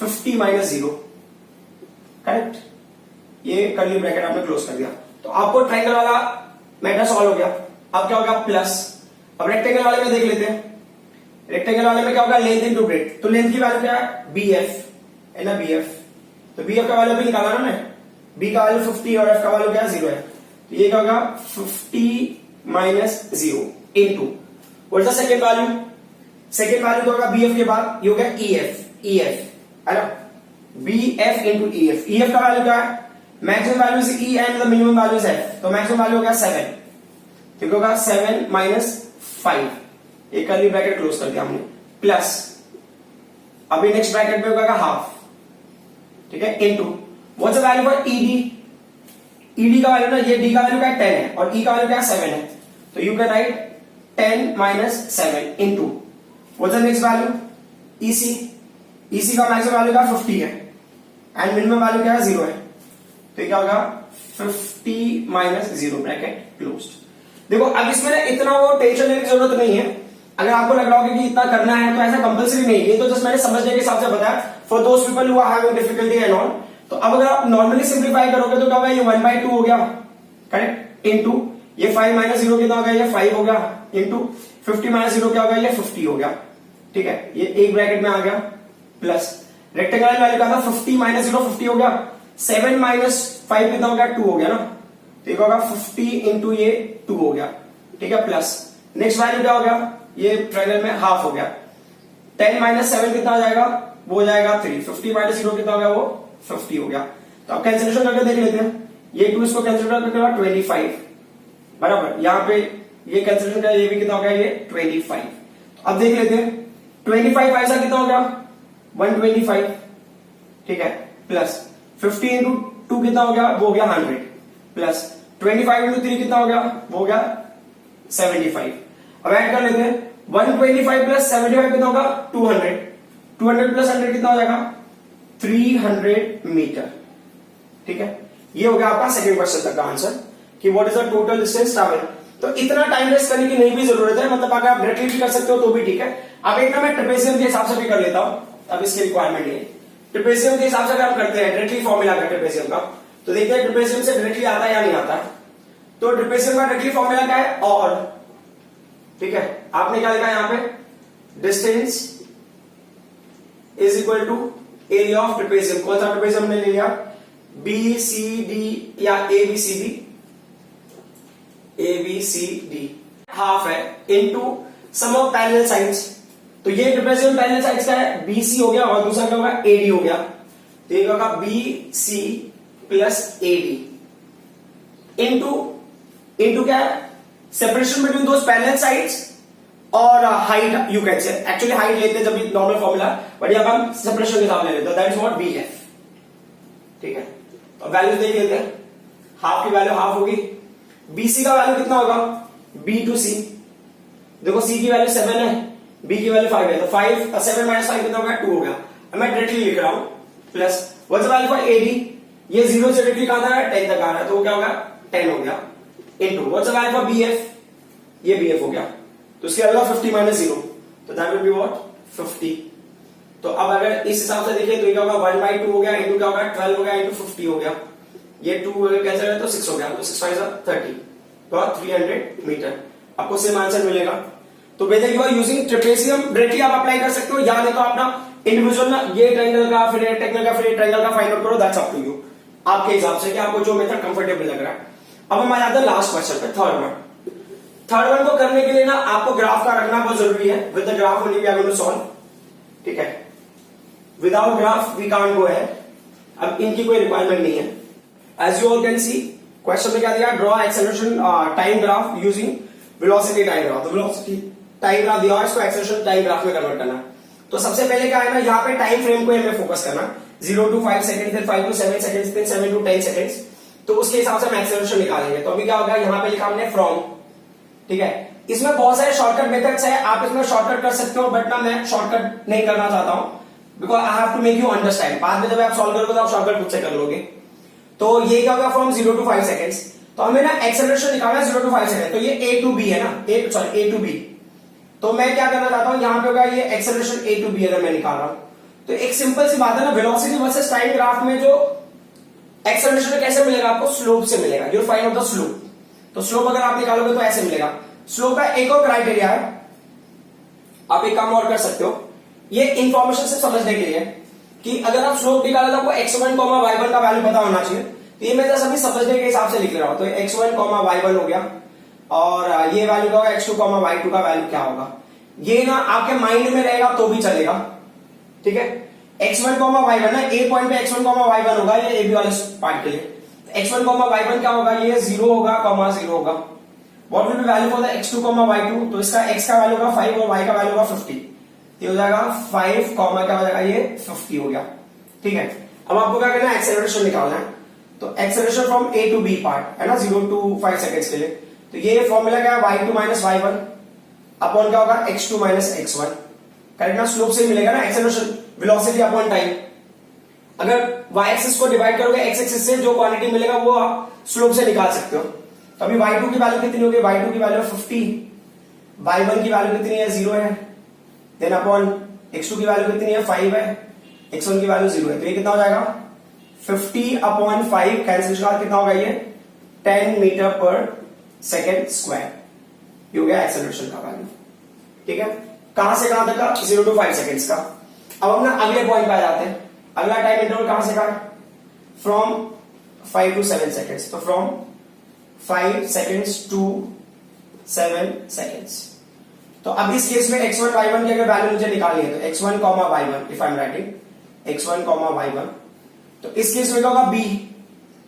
50 माइनस 0, करेक्ट। ये कर्ली ब्रैकेट आपने क्लोज कर दिया, तो आपको ट्रायंगल वाला मैटर सॉल्व हो गया। अब क्या होगा, प्लस, अब रेक्टेंगल वाले में देख लेते हैं, रेक्टेंगल वाले में क्या होगा, लेंथ इनटू ब्रेड्थ, तो लेंथ की वैल्यू क्या है, बी एफ है ना, बी एफ, तो बी एफ का वैल्यू भी निकाला ना मैं, बी का वैल्यू 50 और एफ का वैल्यू क्या है 0 है, तो ये क्या होगा 50 minus 0 into what is the second value, second value तो होगा बी एफ के बाद ये हो गया ई एफ, ई एफ है ना, B F into E F. E F का वैल्यू क्या है? Maximum value is E and the minimum value is F. तो मैक्सिमम वैल्यू हो गया 7, ठीक होगा 7 माइनस 5, एक कर्ली ब्रैकेट क्लोज कर दिया हमने, प्लस अभी नेक्स्ट ब्रैकेट में होगा हाफ, ठीक है, into what's the value for ED. ED का वैल्यू ना, ये डी का वैल्यू क्या है 10 है और ई का वैल्यू क्या है 7 है, तो you can write 10 minus 7 into what's the next value EC. EC का मैक्सिमम वैल्यू क्या 50 है एंड मिनिमम वैल्यू क्या है 0 है, तो क्या होगा 50 माइनस 0 ब्रैकेट क्लोज्ड। देखो अब इसमें ना इतना वो टेंशन लेने की जरूरत नहीं है। अगर आपको लग रहा होगा कि इतना करना है तो ऐसा कंपलसरी नहीं है, ये तो जस्ट मैंने समझने के हिसाब से बताया for those people who are having difficulty and all. तो अब अगर आप नॉर्मली सिंप्लीफाई करोगे तो क्या होगा, ये 1/2 हो गया, करेक्ट, इनटू ये 5 माइनस 0 कितना हो गया, ये 5 हो गया, इनटू 50 माइनस 0 क्या हो गया, ये 50 हो गया, ठीक है, ये एक ब्रैकेट में आ गया, प्लस रेक्टेंगल वैल्यू का था 50 माइनस 0 50 हो गया, 7 माइनस 5 कितना हो गया 2 हो गया ना, ठीक होगा 50 इंटू ये 2 हो गया, ठीक है, प्लस नेक्स्ट वैल्यू क्या हो गया, ये ट्रायंगल में हाफ हो गया, 10 माइनस 7 कितना आ जाएगा, वो हो जाएगा 3, 50 माइनस 0 कितना हो गया, वो 50 हो गया। तो अब कैंसिलेशन करके देख लेते हैं, ये 2 इसको कैंसिल करके 25 बराबर, यहां पे ये कैंसिलेशन का ये भी कितना हो गया, ये 25। अब देख लेते हैं 25 ऐसा कितना हो गया 125, ठीक है, प्लस 50 इंटू 2 कितना हो गया, वो हो गया 100, प्लस 25 इंटू 3 कितना हो गया, वो हो गया 75। अब ऐड कर लेते हैं 125 प्लस 75 कितना होगा 200, 200 प्लस 100 कितना हो जाएगा 300 मीटर, ठीक है। ये हो गया आपका सेकंड क्वेश्चन तक का आंसर कि what is the total distance travel. तो इतना टाइम वेस्ट करने की नहीं भी जरूरत है, मतलब अगर आप डायरेक्टली भी कर सकते हो तो भी ठीक है। अब एक ना मैं ट्रेपेजियम के हिसाब से भी कर लेता हूं, अब इसकी रिक्वायरमेंट नहीं है। ट्रेपेजियम के हिसाब से अगर हम करते हैं डायरेक्टली फॉर्मूला का ट्रेपेजियम का, तो देखते हैं ट्रेपेजियम से डायरेक्टली आता है या नहीं आता है। तो ट्रेपेजियम का डायरेक्टली फॉर्मूला क्या है, और ठीक है, आपने क्या लिखा है यहां पे, distance is equal to area of trapezium. कौन सा ट्रेपेजियम हमने ले लिया, बी सी डी या A B C D, A B C D half है into sum of parallel sides. तो ये ट्रेपेजियम पैरेलल साइड्स का है, बी सी हो गया और दूसरा क्या होगा ए डी हो गया, तो ये होगा B C plus A D into क्या है, separation between those parallel sides और height, you can say actually height लेते हैं जब भी नॉर्मल फॉर्मूला, बट यहां हम सेपरेशन के हिसाब ले लेते हैं, that is what B F, ठीक है। तो वैल्यू देख लेते हैं, हाफ की वैल्यू हाफ होगी, बीसी का वैल्यू कितना होगा, बी टू सी, देखो सी की वैल्यू 7 है, बी की वैल्यू 5 है, तो 7 माइनस 5 कितना होगा 2 हो गया। अब मैं डायरेक्टली लिख रहा हूं, plus what's the value for AD, ये 0 से डायरेक्टली कहां था 10 तक आ रहा है, तो वो क्या होगा 10 हो गया, into what's the value for BF, ये बीएफ हो गया, तो इसके अलावा 50 माइनस 0, तो दैट विल बी व्हाट 50। तो अब अगर इस हिसाब से देखें तो ये क्या होगा 1/2 हो गया, इनटू क्या होगा 12 हो गया, इनटू 50 हो गया, ये 2 अगर कैंसिल है तो 6 हो गया, तो 6 5 30, तो 300 मीटर आपको सेम आंसर मिलेगा। तो whether you are using trapezium directly आप अप्लाई कर सकते हो, या नहीं तो अपना इंडिविजुअल ना ये ट्रायंगल का फिर रेक्टेंगल का फिर ट्रायंगल का फाइंड आउट करो, दैट्स अप टू यू, आपके हिसाब से कि आपको जो मेथड कंफर्टेबल लग रहा है। अब हम आ जाते हैं लास्ट क्वेश्चन पे, थर्ड वन को करने के लिए ना आपको ग्राफ का रखना बहुत जरूरी है, with the graph only we are going to solve, ठीक है, without graph we can't go ahead. अब इनकी कोई रिक्वायरमेंट नहीं है, as you all can see question में क्या दिया, draw acceleration time graph using velocity time graph. तो वेलोसिटी टाइम ग्राफ दिया, इसको एक्सेलरेशन टाइम ग्राफ में कन्वर्ट करना। तो सबसे पहले क्या है ना, यहाँ पे टाइम फ्रेम को हमें फोकस करना, 0 to 5 सेकंड, फिर 5 to 7 सेकंड, फिर 7 to 10 सेकंड्स, तो उसके हिसाब से हम एक्सेलरेशन निकालेंगे। तो अभी क्या होगा, यहाँ पे लिखा हमने फ्रॉम, ठीक है। इसमें बहुत सारे शॉर्टकट मेथड्स है, आप इसमें शॉर्टकट कर सकते हो, बट ना मैं शॉर्टकट नहीं करना चाहता हूं, because I have to make you understand. बाद में जब आप सॉल्व करोगे तो आप शॉर्टकट खुद से कर लोगे। तो ये क्या होगा, फ्रॉम 0 to 5 सेकंड्स, तो हमें ना एक्सेलरेशन निकालना है 0 to 5 सेकंड, तो ये ए टू बी है ना, ए टू बी, तो मैं क्या करना चाहता हूं, यहां पे होगा ये एक्सेलरेशन ए टू बी अगर मैं निकाल रहा हूं, तो एक सिंपल सी बात है ना, वेलोसिटी वर्सेस टाइम ग्राफ में जो एक्सेलरेशन कैसे मिलेगा आपको, स्लोप से मिलेगा, you find out the slope. तो स्लोप अगर आप निकालोगे तो ऐसे मिलेगा। स्लोप का एक और क्राइटेरिया है, आप एक काम और कर सकते हो, ये इंफॉर्मेशन से समझने के लिए कि अगर आप स्लोप निकाला तो आपको x1, y1 का वैल्यू पता होना चाहिए। तो ये मैं जस्ट अभी समझने के हिसाब से लिख रहा हूं, तो x1, y1 हो गया, और ये वैल्यू क्या होगा, x2, y2 का वैल्यू क्या होगा, ये ना आपके माइंड में रहेगा तो भी चलेगा, ठीक है। x1 कॉमा y1 ना, ए पॉइंट पे x1 कॉमा y1 होगा ये ए बी वाले पार्ट के लिए। x1 कॉमा y1 क्या होगा, ये 0 होगा कॉमा 0 होगा। What will be value for the x2 comma y2, तो इसका x का वैल्यू होगा 5 और y का वैल्यू होगा 50। ये हो जाएगा 5 कॉमा क्या हो जाएगा, ये 50 हो गया। ठीक है, अब आपको क्या करना है, एक्सेलरेशन निकालना है। तो acceleration from A to B part है ना, 0 to 5 सेकेंड्स के लिए। तो ये फॉर्मूला क्या है, y2 माइनस y1 अपॉन क्या होगा, x2 माइनस x1। करेक्ट ना, स्लोप से मिलेगा ना एक्सेलरेशन, वेलोसिटी अपॉन टाइम। अगर y एक्सिस को डिवाइड करोगे x एक्सिस से, जो क्वांटिटी मिलेगा वो आप स्लोप से निकाल सकते हो। तो अभी y2 की वैल्यू कितनी होगी, y2 की वैल्यू 50, y1 की वैल्यू कितनी है, 0 है, देन अपॉन x2 की वैल्यू कितनी है, 5 है, x1 की वैल्यू 0 है। तो ये कितना हो जाएगा, 50 अपॉन 5 कैंसिल का कितना होगा, ये 10 मीटर पर सेकेंड स्क्वायर। ये हो गया एक्सेलरेशन का वैल्यू। ठीक है, कहां से कहां तक का, 0 to 5 सेकेंड्स का। अब हम ना अगले पॉइंट पे आ जाते हैं। अगला टाइम इंटरवल कहां से कहां, फ्रॉम 5 to 7 सेकेंड्स। तो फ्रॉम 5 seconds to 7 seconds। तो अब इस केस में x1 y1 की अगर वैल्यू मुझे निकालनी है, तो x1 comma y1 if I am writing x1 comma y1, तो इस केस में क्या होगा, b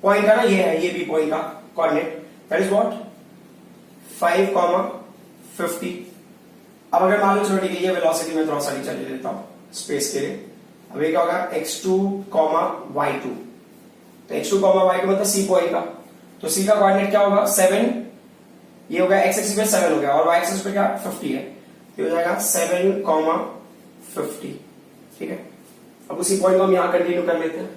पॉइंट का ना, ये है, ये b पॉइंट का coordinate, that is what 5 comma 50। अब अगर मान लो चलो ठीक है, ये वेलोसिटी में थोड़ा सा नीचे ले लेता हूं स्पेस के लिए। अब ये क्या होगा, x2 कॉमा y2। तो x2 कॉमा y2 मतलब c पॉइंट का, तो c का कोऑर्डिनेट क्या होगा, 7, ये हो गया x एक्सिस पे 7 हो गया, और y एक्सिस पे क्या 50 है, ये हो जाएगा 7 कॉमा 50। ठीक है, अब उसी पॉइंट को हम यहां कंटिन्यू कर लेते हैं।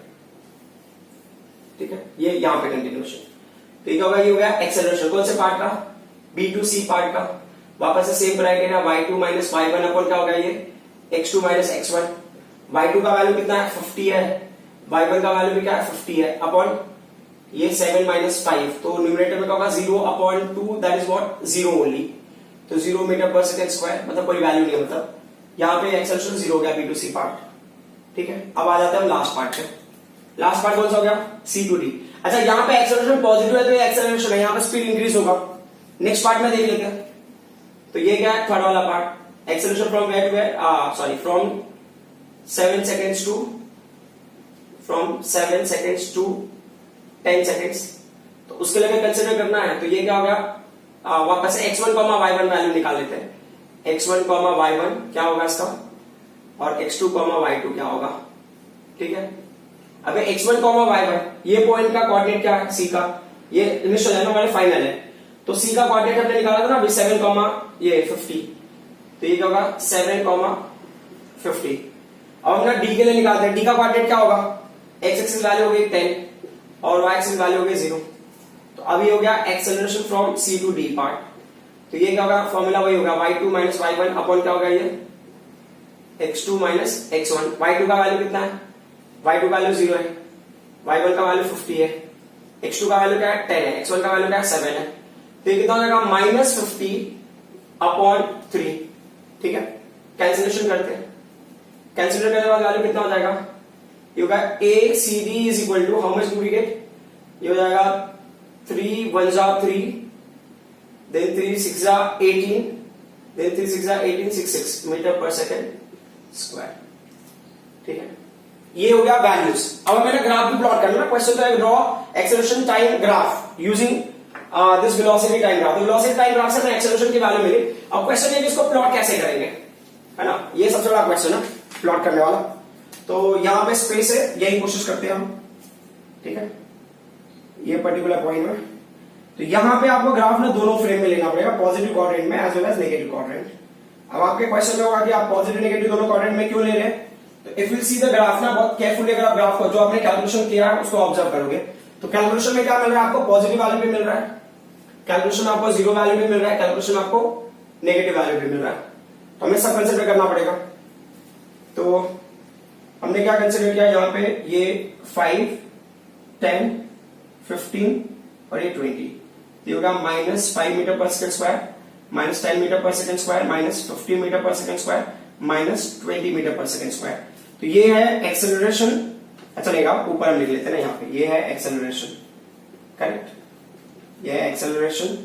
ठीक है, ये यहां पे कंटिन्यूएशन। तो ये क्या होगा, ये हो गया एक्सेलरेशन कौन से पार्ट का, b टू c पार्ट का। वापस से same criteria, y2 minus y1 upon क्या होगा, ये x2 माइनस x1। y2 का वैल्यू कितना है, 50 है, y1 का वैल्यू भी क्या है, 50 है, अपॉन ये 7 माइनस 5। तो न्यूमरेटर में क्या होगा, 0 upon 2, that is what 0 only. तो 0 मीटर पर सेकेंड स्क्वायर, मतलब कोई वैल्यू नहीं है, मतलब यहाँ पे एक्सेलरेशन 0 हो गया, बी टू सी पार्ट। ठीक है, अब आ जाते हैं हम लास्ट पार्ट पे। लास्ट पार्ट कौन सा हो गया, सी टू डी। अच्छा, यहाँ पे एक्सेलरेशन पॉजिटिव है, तो ये एक्सेलरेशन है, यहाँ पे स्पीड इंक्रीज होगा। नेक्स्ट पार्ट में देख लेते हैं। तो ये क्या है, थर्ड वाला part, acceleration from where to where, sorry from 7 seconds to 10 seconds। तो उसके लिए कंसिडर करना है, तो ये क्या हो गया, वापस से x1 y1 वैल्यू निकाल लेते हैं। x1 y1 क्या होगा इसका, और x2 y2 क्या होगा। ठीक है, अब x1 y1, ये पॉइंट का कोऑर्डिनेट क्या है, c का, ये इनिशियल है ना, हमारे फाइनल है। तो c का कोऑर्डिनेट हमने निकाला था ना अभी 7 ये 50। तो ये क्या होगा, 7 50। अब हम ना d के लिए निकालते हैं। d का कोऑर्डिनेट क्या होगा, x एक्सिस वैल्यू हो गई 10 और y एक्सिस वैल्यू हो गई 0। तो अभी हो गया acceleration from c to d part. तो ये क्या होगा, फॉर्मूला वही होगा, y2 माइनस y1 अपॉन क्या होगा, ये x2 माइनस x1। y2 का वैल्यू कितना है, y2 का वैल्यू 0 है, y1 का वैल्यू 50 है, x2 का वैल्यू क्या है 10 है, x1 का वैल्यू क्या है 7 है। तो ये कितना हो जाएगा, माइनस 50 अपॉन 3। ठीक है, कैंसिलेशन करते हैं। कैंसिलेट करने के बाद वैल्यू कितना हो जाएगा, ये होगा ACD is equal to how much do we get, ये हो जाएगा 3 1 जा 3, देन 3 6 जा 18, देन 3 6 जा 18 66 मीटर पर सेकेंड स्क्वायर। ठीक है, ये हो गया वैल्यूज। अब मैंने ग्राफ भी प्लॉट करना ना, क्वेश्चन तो है draw acceleration time graph using this velocity time graph. Velocity time graph से हमें एक्सेलरेशन की वैल्यू मिली। अब क्वेश्चन है कि इसको प्लॉट कैसे करेंगे, है ना, ये सबसे बड़ा क्वेश्चन है प्लॉट करने वाला। तो यहां पे स्पेस है, यही कोशिश करते हैं हम। ठीक है, ये पर्टिकुलर पॉइंट में, तो यहां पे आपको ग्राफ में दोनों फ्रेम में लेना पड़ेगा, पॉजिटिव क्वाड्रेंट में as well as negative quadrant. अब आपके क्वेश्चन में होगा कि आप पॉजिटिव नेगेटिव दोनों क्वाड्रेंट में क्यों ले रहे हैं। तो if you see the graph ना, बहुत केयरफुली अगर आप ग्राफ को जो आपने कैलकुलेशन किया है उसको ऑब्जर्व करोगे, तो कैलकुलेशन में क्या मिल रहा है आपको, पॉजिटिव वैल्यू भी मिल रहा है, कैलकुलेशन आपको 0 वैल्यू भी मिल रहा है, कैलकुलेशन आपको नेगेटिव वैल्यू भी मिल रहा है। तो हमें सब कंसिडर करना पड़ेगा। तो हमने क्या कंसिडर किया यहाँ पे, ये 5 10 15 और ये 20। ये होगा माइनस 5 मीटर पर सेकेंड स्क्वायर, माइनस 10 मीटर पर सेकेंड स्क्वायर, माइनस 15 मीटर पर सेकेंड स्क्वायर, माइनस 20 मीटर पर सेकेंड स्क्वायर। तो ये है एक्सेलरेशन। चलेगा, ऊपर हम लिख लेते हैं ना, यहाँ पे ये है एक्सेलरेशन, करेक्ट, ये है एक्सेलरेशन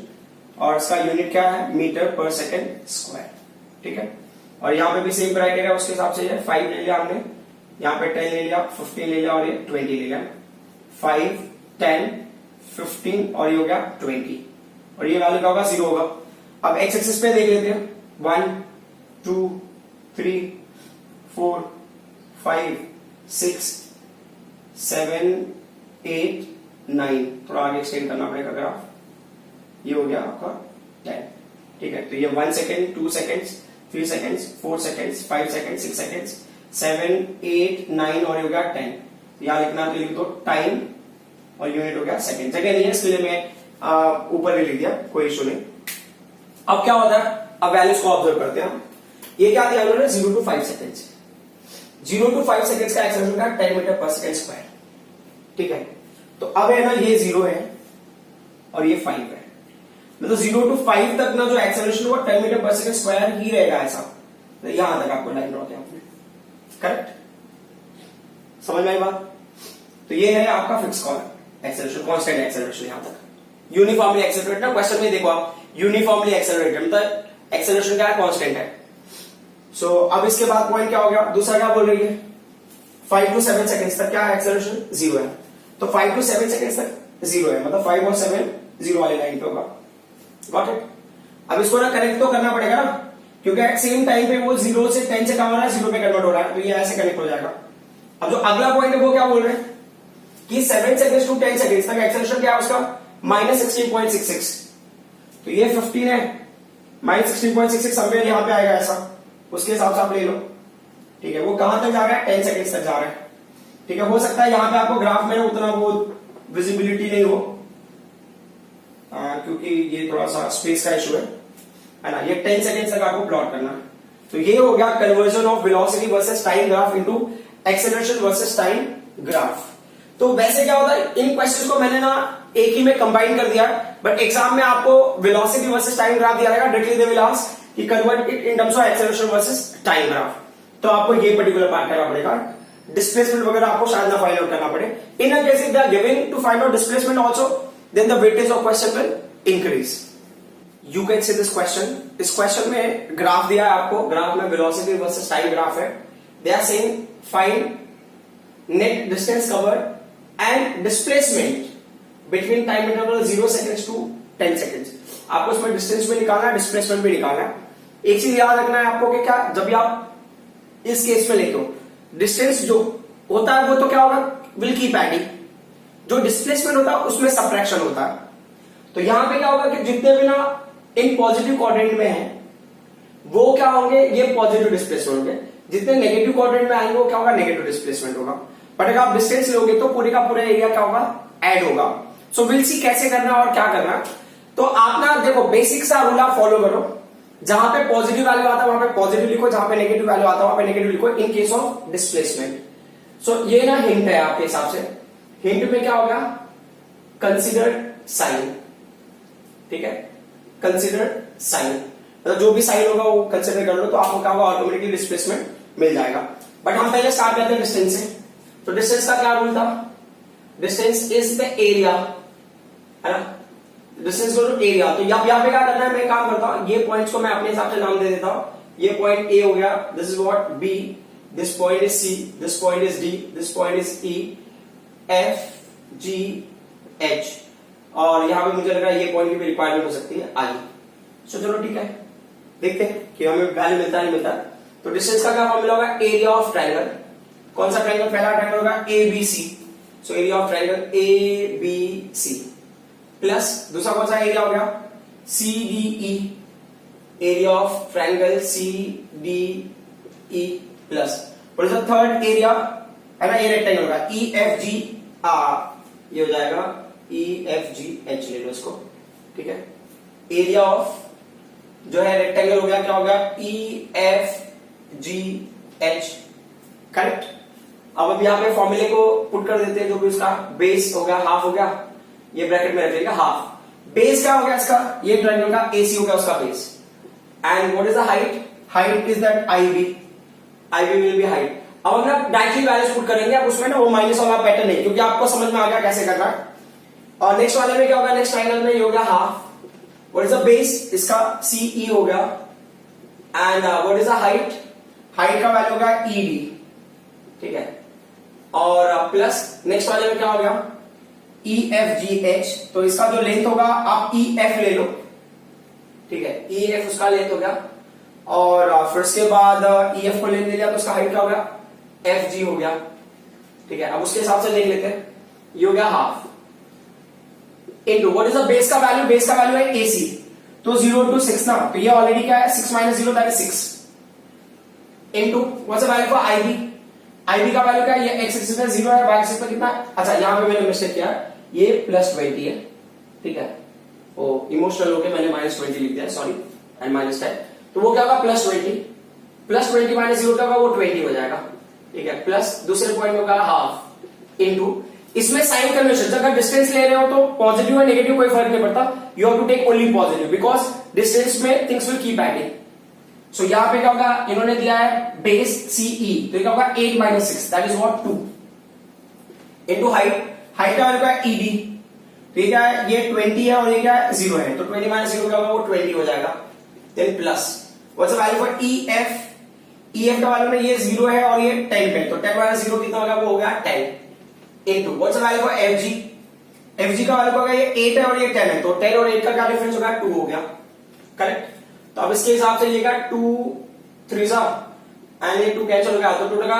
और इसका यूनिट क्या है, मीटर पर सेकेंड स्क्वायर। ठीक है, और यहाँ पे भी सेम क्राइटेरिया उसके हिसाब से है, 5 ले लिया हमने, यहाँ पे 10 ले लिया, 15 ले लिया और ये 20 ले लिया। 5, 10, 15 और ये हो गया 20 और ये वैल्यू क्या होगा 0 होगा। अब एक्स एक्सिस पे देख लेते हैं 1, 2, 3, 4, 5, 6, 7, 8, 9 थोड़ा आगे एक्सटेंड करना पड़ेगा ग्राफ। ये हो गया आपका 10 ठीक है। तो ये 1 second, 2 seconds, 3 seconds, 4 seconds, 5 seconds, 6 seconds, 7, 8, 9 और ये हो गया 10। यहां लिखना तो लिख दो टाइम और यूनिट हो गया सेकेंड। जगह नहीं है इसके लिए मैं ऊपर ही लिख दिया, कोई इशू नहीं। अब क्या होता है, अब वैल्यूज को ऑब्जर्व करते हैं हम। ये क्या दिया उन्होंने 0 to 5 सेकेंड्स। 0 to 5 सेकेंड्स का एक्सेलरेशन का 10 मीटर पर सेकेंड स्क्वायर ठीक है। तो अब है ना ये 0 है और ये 5 है, मतलब 0 to 5 तक ना जो एक्सेलरेशन हुआ 10 मीटर पर सेकेंड स्क्वायर ही रहेगा ऐसा। तो यहां तक आपको लाइन ड्रॉ किया आपने, करेक्ट, समझ में आई बात। तो ये है आपका फिक्स एक्सेलरेशन, कांस्टेंट एक्सेलरेशन यहां तक। यूनिफॉर्मली एक्सेलरेट ना, क्वेश्चन में देखो आप यूनिफॉर्मली एक्सेलरेटेड मतलब एक्सेलरेशन क्या है, कांस्टेंट है। सो अब इसके बाद पॉइंट क्या हो गया, दूसरा क्या बोल रही है 5 to 7 सेकेंड्स तक क्या है एक्सेलरेशन 0 है। तो 5 to 7 सेकेंड्स तक 0 है, मतलब 5 और 7 0 वाली लाइन पे होगा। Got it. अब इसको ना कनेक्ट तो करना पड़ेगा ना, क्योंकि एट सेम टाइम पे वो 0 से 10 से कम हो रहा है, 0 पे कन्वर्ट हो रहा है, तो ये ऐसे कनेक्ट हो जाएगा। अब जो अगला पॉइंट है वो क्या बोल रहे हैं कि 7 सेकेंड्स टू 10 सेकेंड्स तक एक्सेलरेशन क्या है उसका -16.66। तो ये 15 है, -16.66 समवेयर यहां पे आएगा ऐसा, उसके हिसाब से आप ले लो ठीक है। वो कहां तक जा रहा है 10 सेकेंड्स तक जा रहा है ठीक है। हो सकता है यहां पे आपको ग्राफ में उतना वो विजिबिलिटी नहीं हो क्योंकि ये थोड़ा सा स्पेस का इशू है ना। ये 10 सेकेंड्स तक आपको प्लॉट करना है। तो ये हो गया conversion of velocity versus time graph into acceleration versus time graph. तो वैसे क्या होता है, इन क्वेश्चंस को मैंने ना एक ही में कंबाइन कर दिया, बट एग्जाम में आपको वेलोसिटी वर्सेस टाइम ग्राफ दिया रहेगा, डायरेक्टली दे विल आस्क कि convert it in terms of acceleration versus time graph. तो आपको ये पर्टिकुलर पार्ट करना पड़ेगा। डिस्प्लेसमेंट वगैरह आपको शायद ना फाइंड आउट करना पड़े। In a case if they are giving to find out displacement also, then the weightage of question will increase. You can see this question. इस क्वेश्चन में ग्राफ दिया है आपको, ग्राफ में वेलोसिटी वर्सेस टाइम ग्राफ है। They are saying find net distance covered and displacement between time interval 0 seconds to 10 seconds. आपको इसमें distance भी निकालना है, डिस्प्लेसमेंट भी निकालना है। एक चीज याद रखना है आपको कि क्या, जब भी आप इस केस में लेते हो डिस्टेंस जो होता है वो तो क्या होगा विल कीप एडिंग, जो डिस्प्लेसमेंट होता है उसमें सबट्रैक्शन होता है। तो यहां पे क्या होगा कि जितने भी ना इन पॉजिटिव क्वाड्रेंट में है वो क्या होंगे, ये पॉजिटिव डिस्प्लेसमेंट होंगे। जितने नेगेटिव क्वाड्रेंट में आएंगे वो क्या होगा, नेगेटिव डिस्प्लेसमेंट होगा। बट अगर आप डिस्टेंस लोगे तो पूरे का पूरा एरिया क्या होगा, ऐड होगा। सो विल सी कैसे करना और क्या करना। तो आप ना देखो बेसिक सा रूल आप फॉलो करो, जहां पे पॉजिटिव वैल्यू आता है वहां पे पॉजिटिव लिखो, जहां पे नेगेटिव वैल्यू आता है वहां पे नेगेटिव लिखो इन केस ऑफ डिस्प्लेसमेंट। सो ये ना हिंट है आपके हिसाब से। हिंट में क्या होगा, कंसिडर्ड साइन, ठीक है, कंसिडर्ड साइन, मतलब जो भी साइन होगा वो कंसिडर कर लो तो आपको क्या होगा ऑटोमेटिकली डिस्प्लेसमेंट मिल जाएगा। बट हम पहले स्टार्ट करते हैं डिस्टेंस से। तो डिस्टेंस का क्या रूल था, डिस्टेंस इज द एरिया, है ना, डिस्टेंस को एरिया। तो यहाँ पे क्या करना है, मैं काम करता हूं, ये पॉइंट्स को मैं अपने हिसाब से नाम दे देता हूं। ये पॉइंट ए हो गया, this is what B, this point is C, this point is D, this point is E, F G H, और यहां पे मुझे लग रहा है ये पॉइंट की भी रिक्वायरमेंट हो सकती है आई। सो चलो ठीक है, देखते हैं कि हमें वैल्यू मिलता है नहीं मिलता। तो डिस्टेंस का क्या फॉर्मूला होगा, एरिया ऑफ ट्रायंगल। कौन सा ट्रायंगल, पहला ट्रायंगल होगा A B C. So area of triangle A B C plus दूसरा कौन सा एरिया हो गया, C D E, area of triangle C D E plus third area है ना, ये रेक्टेंगल होगा ई एफ जी आर, ये हो जाएगा ई एफ जी एच, ले लो इसको, ठीक है। एरिया ऑफ जो है रेक्टेंगल हो गया, क्या हो गया, ई एफ जी एच, करेक्ट। अब यहाँ पे फॉर्मूले को पुट कर देते हैं, जो भी उसका बेस हो गया हाफ हो गया, ये ब्रैकेट में रखिएगा हाफ। बेस क्या हो गया इसका, ये ट्रायंगल का एसी हो गया उसका base. And what is the height, height is that IB, IB will be height. अब हम ना डायरेक्टली वैल्यूज पुट करेंगे, अब उसमें ना वो माइनस वाला पैटर्न नहीं, क्योंकि आपको समझ में आ गया कैसे करना है। और नेक्स्ट वाले में क्या होगा, नेक्स्ट ट्रायंगल में ये हो गया half. What is the base, इसका सीई हो गया। And what is the height, height का वैल्यू होगा ईडी, ठीक है। और प्लस नेक्स्ट वाले में क्या हो गया EFGH, तो इसका जो लेंथ होगा आप EF ले लो, ठीक है, EF उसका लेंथ हो गया, और फिर उसके बाद EF को लेंथ ले लिया तो उसका हाइट क्या हो गया FG हो गया, ठीक है। अब उसके हिसाब से लिख लेते हैं, ये हो गया half into what is the base का वैल्यू, बेस का वैल्यू है AC, तो 0 to 6 ना, तो ये ऑलरेडी क्या है 6 minus 0 that is 6 into what's the value for IB का वैल्यू क्या है, ये x एक्सिस पे 0 है, y एक्सिस पे कितना है, अच्छा यहां पे मैंने मिस्टेक किया, ये +20 है, ठीक है, ओ इमोशनल होके मैंने -20 लिख दिया, सॉरी, एंड -10, तो वो क्या होगा +20 माइनस 0 क्या होगा, वो 20 हो जाएगा, ठीक है, प्लस दूसरे पॉइंट में होगा हाफ इनटू, इसमें साइन कन्वेंशन, अगर डिस्टेंस ले रहे हो तो पॉजिटिव और नेगेटिव कोई फर्क नहीं पड़ता, you have to take only positive because distance में things will keep adding. So यहां पे क्या होगा, इन्होंने दिया है बेस CE, तो क्या होगा 8 minus 6 that is what 2 into height का वैल्यू क्या है ED, ठीक है, ये 20 है और ये क्या है 0 है, तो 20 minus 0 क्या होगा, वो 20 हो जाएगा, then plus what's the value for EF का वैल्यू में ये 0 है और ये 10 पे, तो 10 minus 0 कितना होगा, वो हो गया 10 into what's the value for FG का वैल्यू होगा, ये 8 है और ये 10 है, तो 10 और 8 का क्या डिफरेंस होगा, 2 हो गया, करेक्ट। तो अब इसके हिसाब से ये क्या 2 3 एंड ये 2 कैंसिल हो गया, तो टोटल का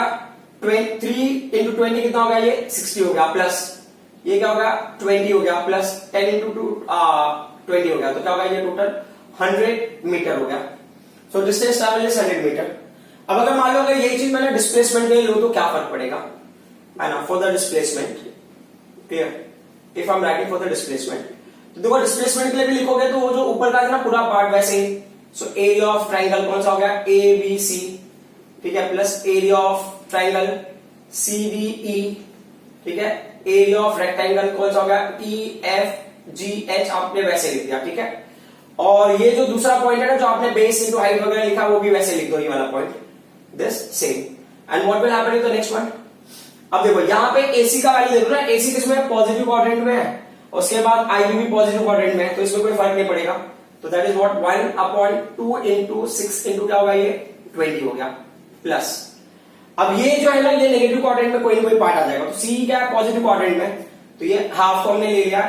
3 into 20 कितना हो गया, ये 60 हो गया, प्लस ये क्या हो गया 20 हो गया, प्लस 10 into 2 20 हो गया, तो क्या होगा, ये टोटल 100 मीटर हो गया। So distance travel is 100 meter. अब अगर मान लो अगर यही चीज मैंने डिस्प्लेसमेंट के लिए लूं तो क्या फर्क पड़ेगा, है ना, for the displacement, clear, if I am writing for the displacement, तो देखो डिस्प्लेसमेंट के लिए भी लिखोगे तो वो जो ऊपर का है ना पूरा पार्ट वैसे ही, सो एरिया ऑफ ट्राइंगल कौन सा हो गया ABC, ठीक है, plus area of triangle CBE, ठीक है, एरिया ऑफ रेक्टेंगल कौन सा हो गया EFGH, आपने वैसे लिख दिया, ठीक है। और ये जो दूसरा पॉइंट है ना, जो आपने बेस इनटू हाइट वगैरह लिखा, वो भी वैसे लिख दो, ये वाला point, this same. And what will happen in the next one, अब देखो यहां पे AC का वैल्यू देखो ना, AC किसमें पॉजिटिव क्वाड्रेंट में है, उसके बाद IB भी पॉजिटिव क्वाड्रेंट में है, तो इसमें कोई फर्क नहीं पड़ेगा, तो that is what 1/2 into 6 into क्या होगा, ये 20 हो गया, प्लस अब ये जो है ना, ये नेगेटिव क्वाड्रेंट में कोई ना कोई पार्ट आ जाएगा, तो C क्या है पॉजिटिव क्वाड्रेंट में, तो ये हाफ को हमने ले लिया,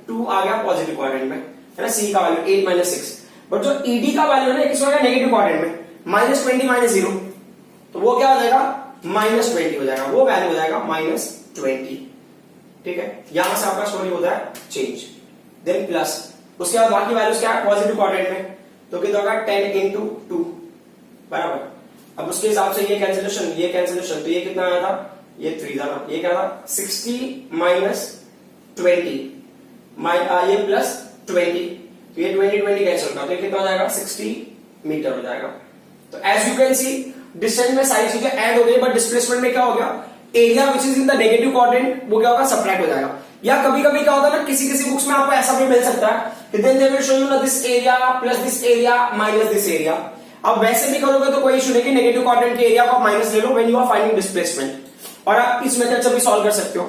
2 आ गया पॉजिटिव क्वाड्रेंट में, है ना, C का वैल्यू 8 minus 6, बट जो ED का वैल्यू है ना किसमें है, नेगेटिव क्वाड्रेंट में, -20 minus 0, तो वो क्या हो जाएगा -20 हो जाएगा, वो वैल्यू हो जाएगा -20, ठीक है, यहां से आपका स्टोरी होता है चेंज, देन प्लस उसके बाद बाकी वैल्यूज क्या है पॉजिटिव क्वाड्रेंट में, तो कितना होगा 10 into 2 बराबर। अब उसके हिसाब से ये कैंसिलेशन, तो ये कितना आया था, ये 3 था ना, ये क्या था 60 minus 20 ये प्लस 20, तो ये 20 कैंसिल होगा, तो ये कितना हो जाएगा 60 मीटर हो जाएगा। तो as you can see distance में सारी चीजें ऐड हो गई, बट डिस्प्लेसमेंट में क्या हो गया, area which is in the negative quadrant वो क्या होगा सब्ट्रैक्ट हो जाएगा। या कभी कभी क्या होता है ना, किसी बुक्स में आपको ऐसा भी मिल सकता है कि then they will show you ना this area plus this area minus this area. अब वैसे भी करोगे तो कोई इशू नहीं कि नेगेटिव क्वाड्रेंट के एरिया को माइनस ले लो when you are finding displacement, और आप इस मेथड से भी सॉल्व कर सकते हो।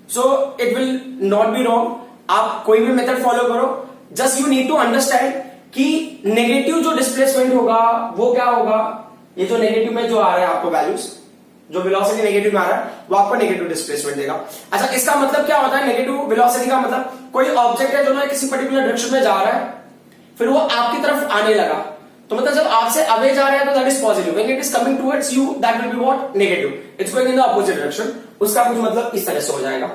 So it will not be wrong, आप कोई भी मेथड फॉलो करो, just you need to understand कि नेगेटिव जो डिस्प्लेसमेंट होगा वो क्या होगा, ये जो नेगेटिव में जो आ रहा है आपको वैल्यूज, जो वेलोसिटी नेगेटिव में आ रहा है वो आपको नेगेटिव डिस्प्लेसमेंट देगा। अच्छा, इसका मतलब क्या होता है नेगेटिव वेलोसिटी का मतलब, कोई ऑब्जेक्ट है जो ना किसी पर्टिकुलर डायरेक्शन में जा रहा है, फिर वो आपकी तरफ आने लगा, तो मतलब जब आपसे अवे जा रहा है तो that is positive, when it is coming towards you that will be what negative, it's going in the opposite direction, उसका कुछ मतलब इस तरह से हो जाएगा,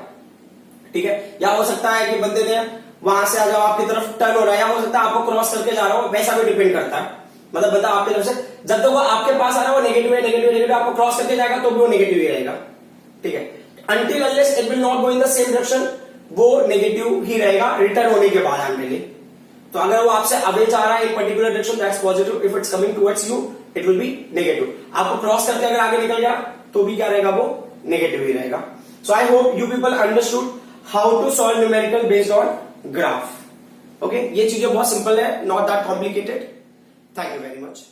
ठीक है। या हो सकता है कि बंदे ने वहां से आ जाओ आपकी तरफ टर्न हो रहा है, या हो सकता है आपको क्रॉस करके जा रहा हो, वैसा भी डिपेंड करता है, मतलब बंदा आपकी तरफ से जब तक वो आपके पास आ रहा है वो नेगेटिव आपको क्रॉस करके जाएगा तो भी वो नेगेटिव ही रहेगा, ठीक है। Until unless it will not go in the same direction, वो नेगेटिव ही रहेगा रिटर्न होने के बाद आने के। तो अगर वो आपसे अवे जा रहा है इन particular direction that's positive, if it's coming towards you it will be negative. आपको क्रॉस करके अगर आगे निकल गया तो भी क्या रहेगा, वो नेगेटिव ही रहेगा। So I hope you people understood how to solve numerical based on graph. Okay, ये चीजें बहुत सिंपल है, not that complicated. Thank you very much.